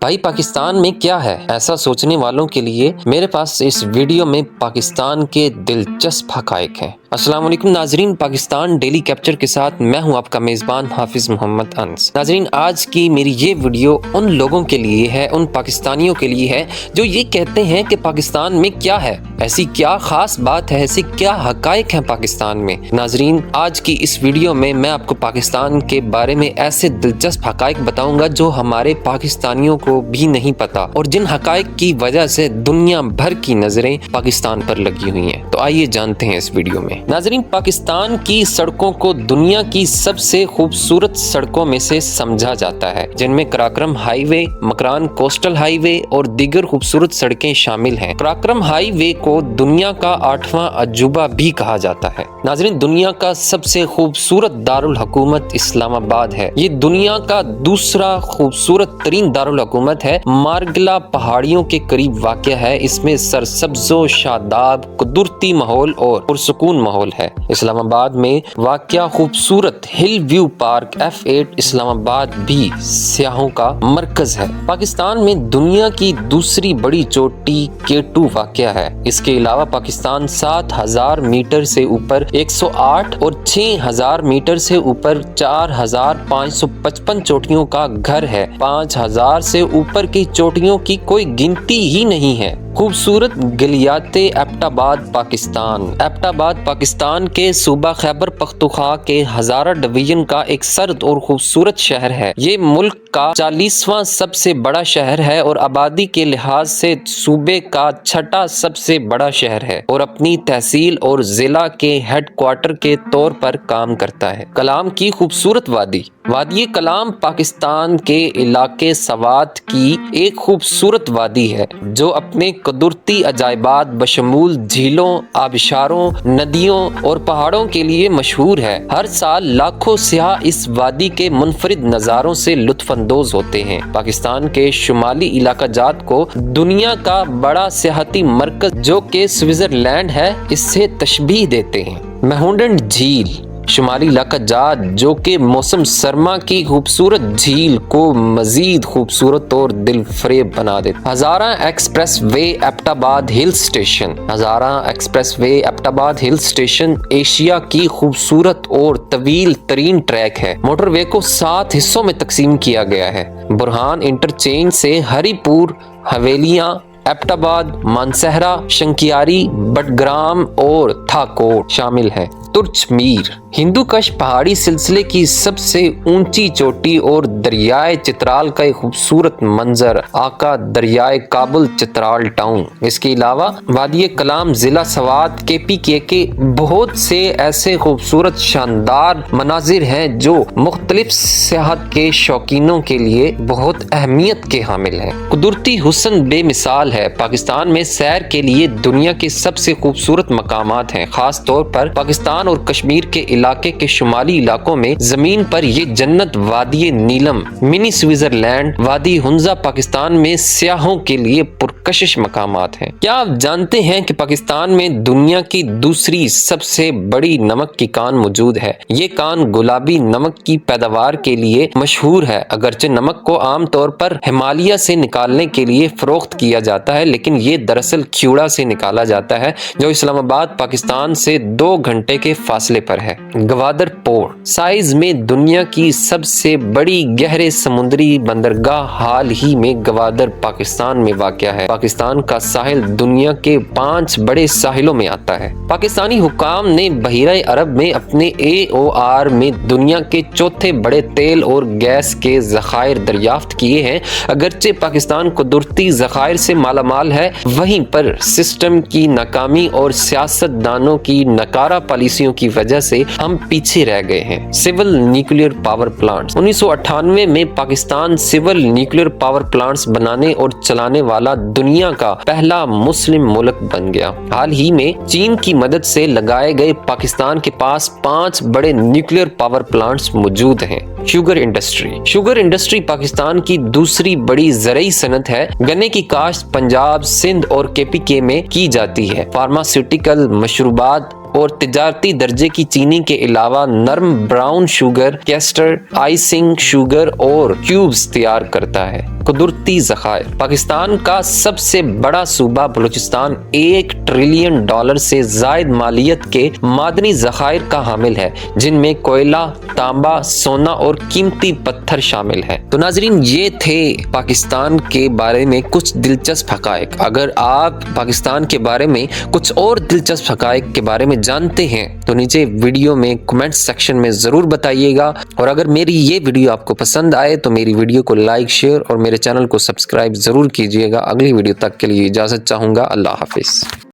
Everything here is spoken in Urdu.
بھائی پاکستان میں کیا ہے؟ ایسا سوچنے والوں کے لیے میرے پاس اس ویڈیو میں پاکستان کے دلچسپ حقائق ہیں۔ السلام علیکم ناظرین، پاکستان ڈیلی کیپچر کے ساتھ میں ہوں آپ کا میزبان حافظ محمد انس۔ ناظرین، آج کی میری یہ ویڈیو ان لوگوں کے لیے ہے، ان پاکستانیوں کے لیے ہے جو یہ کہتے ہیں کہ پاکستان میں کیا ہے، ایسی کیا خاص بات ہے، ایسی کیا حقائق ہیں پاکستان میں۔ ناظرین، آج کی اس ویڈیو میں آپ کو پاکستان کے بارے میں ایسے دلچسپ حقائق بتاؤں گا جو ہمارے پاکستانیوں کو بھی نہیں پتا، اور جن حقائق کی وجہ سے دنیا بھر کی نظریں پاکستان پر لگی ہوئی ہیں۔ تو آئیے جانتے ہیں اس ویڈیو میں۔ ناظرین، پاکستان کی سڑکوں کو دنیا کی سب سے خوبصورت سڑکوں میں سے سمجھا جاتا ہے، جن میں کراکرم ہائی وے، مکران کوسٹل ہائی وے اور دیگر خوبصورت سڑکیں شامل ہیں۔ کراکرم ہائی وے کو دنیا کا 8واں عجوبہ بھی کہا جاتا ہے۔ ناظرین، دنیا کا سب سے خوبصورت دارالحکومت اسلام آباد ہے۔ یہ دنیا کا دوسرا خوبصورت ترین دارالحکومت ہے۔ مارگلا پہاڑیوں کے قریب واقع ہے۔ اس میں سرسبز و شاداب قدرتی ماحول اور پرسکون ماحول ہے۔ اسلام آباد میں واقع خوبصورت ہل ویو پارک F8 اسلام آباد بھی سیاحوں کا مرکز ہے۔ پاکستان میں دنیا کی دوسری بڑی چوٹی K2 واقع ہے۔ اس کے علاوہ پاکستان 7000 میٹر سے اوپر 108 اور 6000 میٹر سے اوپر 4555 چوٹیوں کا گھر ہے۔ 5000 سے اوپر کی چوٹیوں کی کوئی گنتی ہی نہیں ہے۔ خوبصورت گلیات ایبٹ آباد پاکستان۔ ایبٹ آباد پاکستان کے صوبہ خیبر پختونخوا کے ہزارہ ڈویژن کا ایک سرد اور خوبصورت شہر ہے۔ یہ ملک کا 40واں سب سے بڑا شہر ہے اور آبادی کے لحاظ سے صوبے کا 6واں سب سے بڑا شہر ہے، اور اپنی تحصیل اور ضلع کے ہیڈ کوارٹر کے طور پر کام کرتا ہے۔ کلام کی خوبصورت وادی۔ وادی کلام پاکستان کے علاقے سوات کی ایک خوبصورت وادی ہے جو اپنے قدرتی عجائبات بشمول جھیلوں، آبشاروں، ندیوں اور پہاڑوں کے لیے مشہور ہے۔ ہر سال لاکھوں سیاح اس وادی کے منفرد نظاروں سے لطف اندوز ہوتے ہیں۔ پاکستان کے شمالی علاقہ جات کو دنیا کا بڑا سیاحتی مرکز جو کہ سوئٹزرلینڈ ہے اس سے تشبیہ دیتے ہیں۔ مہونڈن جھیل۔ شمالی علاقہ جات جو کہ موسم سرما کی خوبصورت جھیل کو مزید خوبصورت اور دل فریب بنا دیتا۔ ہزارہ ایکسپریس وے ایبٹ آباد hill station. Hazara express way Abbott آباد ہل اسٹیشن ایشیا کی خوبصورت اور طویل ترین ٹریک ہے۔ موٹر وے کو 7 حصوں میں تقسیم کیا گیا ہے۔ برہان انٹرچینج سے ہری پور، حویلیاں، ایبٹ آباد، مانسہرہ، شنکیاری، بٹگرام اور تھاکوٹ شامل ہیں۔ ترچ میر۔ ہندو کش پہاڑی سلسلے کی سب سے اونچی چوٹی اور دریائے چترال کا ایک خوبصورت منظر آقا دریائے کابل چترال ٹاؤن۔ اس کے علاوہ وادی کلام ضلع سوات KPK کے بہت سے ایسے خوبصورت شاندار مناظر ہیں جو مختلف سیاحت کے شوقینوں کے لیے بہت اہمیت کے حامل ہیں۔ قدرتی حسن بے مثال ہے۔ پاکستان میں سیر کے لیے دنیا کے سب سے خوبصورت مقامات ہیں، خاص طور پر پاکستان اور کشمیر کے علاقے کے شمالی علاقوں میں زمین پر یہ جنت وادی نیلم، منی سوئٹزرلینڈ، وادی ہنزا پاکستان میں سیاحوں کے لیے پرکشش مقامات ہیں۔ کیا آپ جانتے ہیں کہ پاکستان میں دنیا کی دوسری سب سے بڑی نمک کی کان موجود ہے؟ یہ کان گلابی نمک کی پیداوار کے لیے مشہور ہے۔ اگرچہ نمک کو عام طور پر ہمالیہ سے نکالنے کے لیے فروخت کیا جاتا ہے، لیکن یہ دراصل کھیوڑا سے نکالا جاتا ہے جو اسلام آباد پاکستان سے 2 گھنٹے کے فاصلے پر ہے۔ گوادر پورٹ۔ سائز میں دنیا کی سب سے بڑی گہرے سمندری بندرگاہ حال ہی میں گوادر پاکستان میں واقع ہے۔ پاکستان کا ساحل دنیا کے 5 بڑے ساحلوں میں آتا ہے۔ پاکستانی حکام نے بحیرہ عرب میں اپنے AOR میں دنیا کے 4تھے بڑے تیل اور گیس کے ذخائر دریافت کیے ہیں۔ اگرچہ پاکستان قدرتی ذخائر سے مالا مال ہے، وہیں پر سسٹم کی ناکامی اور سیاست دانوں کی ناکارہ پالیسیوں کی وجہ سے ہم پیچھے رہ گئے ہیں۔ Civil nuclear power plants. 1998 میں Pakistan civil nuclear power plants بنانے اور چلانے والا دنیا کا پہلا مسلم ملک بن گیا۔ حال ہی میں چین کی مدد سے لگائے گئے پاکستان کے پاس 5 بڑے نیوکلیر پاور پلانٹس موجود ہیں۔ Sugar industry. Sugar industry Pakistan کی دوسری بڑی زرعی صنعت ہے۔ گنے کی کاشت پنجاب، سندھ اور KPK میں کی جاتی ہے۔ فارماسیوٹیکل، مشروبات اور تجارتی درجے کی چینی کے علاوہ نرم brown sugar, castor, icing sugar اور کیوبز تیار کرتا ہے۔ قدرتی ذخائر: پاکستان کا سب سے بڑا صوبہ بلوچستان $1 ٹریلین سے زائد مالیت کے معدنی ذخائر کا حامل ہے، جن میں کوئلہ، تانبا، سونا اور قیمتی پتھر شامل ہے۔ تو ناظرین، یہ تھے پاکستان کے بارے میں کچھ دلچسپ حقائق۔ اگر آپ پاکستان کے بارے میں کچھ اور دلچسپ حقائق کے بارے میں جانتے ہیں تو نیچے ویڈیو میں کمنٹ سیکشن میں ضرور بتائیے گا، اور اگر میری یہ ویڈیو آپ کو پسند آئے تو میری ویڈیو کو لائک، شیئر اور میرے چینل کو سبسکرائب ضرور کیجیے گا۔ اگلی ویڈیو تک کے لیے اجازت چاہوں گا۔ اللہ حافظ۔